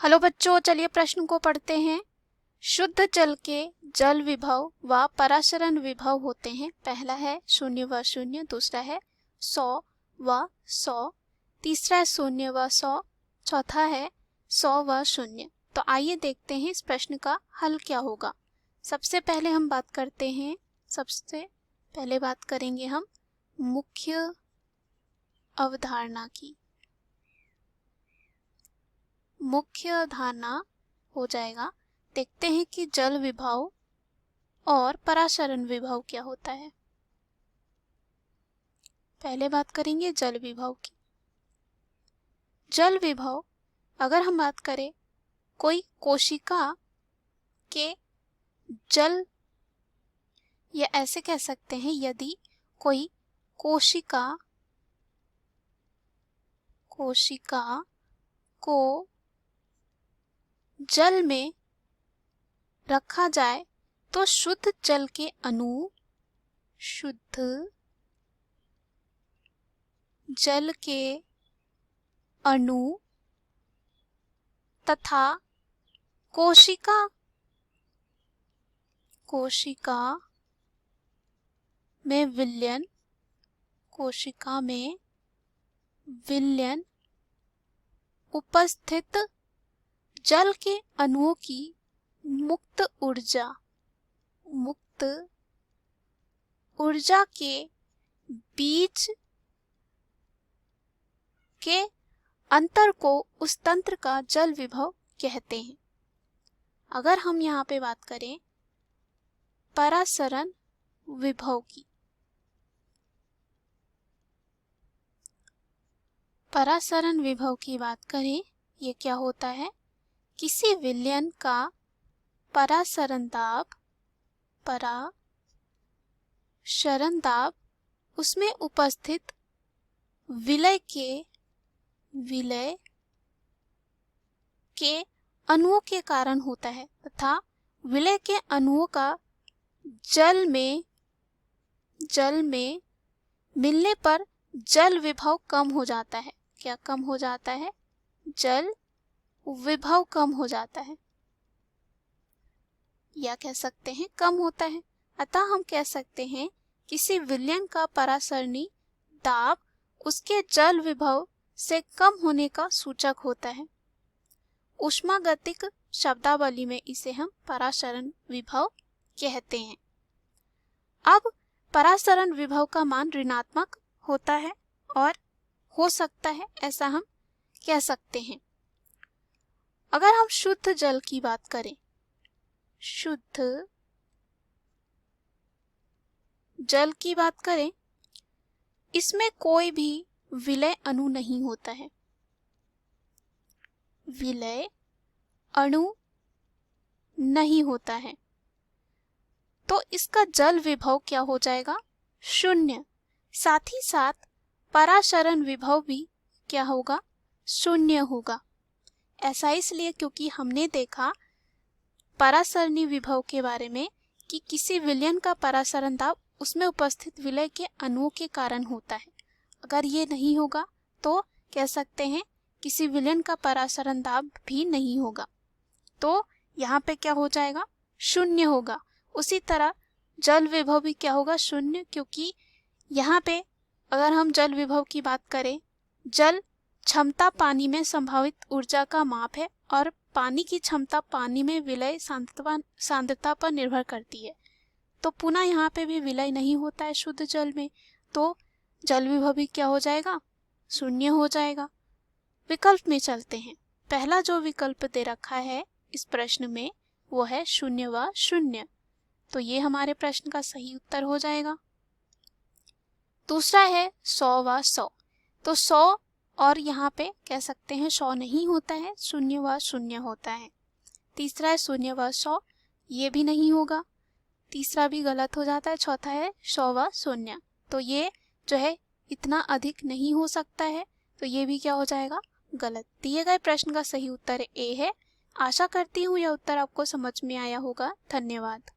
Hello बच्चों, चलिए प्रश्न को पढ़ते हैं। शुद्ध जल के जल विभव व पराशरण विभव होते हैं। पहला है 0 व 0, दूसरा है 100 व 100, तीसरा है 0 व 100, चौथा है 100 व 0। तो आइए देखते हैं इस प्रश्न का हल क्या होगा। सबसे पहले बात करेंगे हम मुख्य अवधारणा की। मुख्य धारणा हो जाएगा, देखते हैं कि जल विभव और पराशरण विभव क्या होता है। पहले बात करेंगे जल विभव की। जल विभव, अगर हम बात करें कोई कोशिका के जल, या ऐसे कह सकते हैं यदि कोई कोशिका को जल में रखा जाए तो शुद्ध जल के अणु तथा कोशिका में विलयन उपस्थित जल के अणुओं की मुक्त ऊर्जा के बीच के अंतर को उस तंत्र का जल विभव कहते हैं। अगर हम यहाँ पे बात करें पराशरण विभव की, बात करें, ये क्या होता है? किसी विलयन का पराशरण दाब उसमें उपस्थित विलय के अणुओं के कारण होता है तथा विलय के अणुओं का जल में मिलने पर जल विभव कम हो जाता है। क्या कम हो जाता है? जल विभव कम हो जाता है, या कह सकते हैं कम होता है। अतः हम कह सकते हैं किसी विलयन का परासरणी दाब उसके जल विभव से कम होने का सूचक होता है। ऊष्मागतिक शब्दावली में इसे हम पराशरण विभव कहते हैं। अब पराशरण विभव का मान ऋणात्मक होता है और हो सकता है, ऐसा हम कह सकते हैं। अगर हम शुद्ध जल की बात करें, इसमें कोई भी विलय अणु नहीं होता है। तो इसका जल विभव क्या हो जाएगा? 0। साथ ही साथ पराशरण विभव भी क्या होगा? 0 होगा। ऐसा इसलिए क्योंकि हमने देखा परासरणी विभव के बारे में कि किसी विलयन का परासरण दाब उसमें उपस्थित विलय के अणुओं के कारण होता है। अगर ये नहीं होगा तो कह सकते हैं किसी विलयन का परासरण दाब भी नहीं होगा। तो यहाँ पे क्या हो जाएगा? 0 होगा। उसी तरह जल विभव भी क्या होगा? 0, क्योंकि यहाँ पे अगर हम जल विभव की बात करें, जल क्षमता पानी में संभावित ऊर्जा का माप है और पानी की क्षमता पानी में विलय सांद्रता पर निर्भर करती है। तो पुनः यहाँ पे भी विलय नहीं होता है शुद्ध जल में, तो जल विभव भी क्या हो जाएगा? 0 हो जाएगा। विकल्प में चलते हैं। पहला जो विकल्प दे रखा है इस प्रश्न में वो है 0 व 0, तो ये हमारे प्रश्न का सही उत्तर हो जाएगा। दूसरा है 100 व 100, तो 100 और यहाँ पे कह सकते हैं 100 नहीं होता है, 0 व 0 होता है। तीसरा है 0 व 100, ये भी नहीं होगा, तीसरा भी गलत हो जाता है। चौथा है 100 व 0, तो ये जो है इतना अधिक नहीं हो सकता है, तो ये भी क्या हो जाएगा? गलत। दिए गए प्रश्न का सही उत्तर ए है। आशा करती हूँ यह उत्तर आपको समझ में आया होगा। धन्यवाद।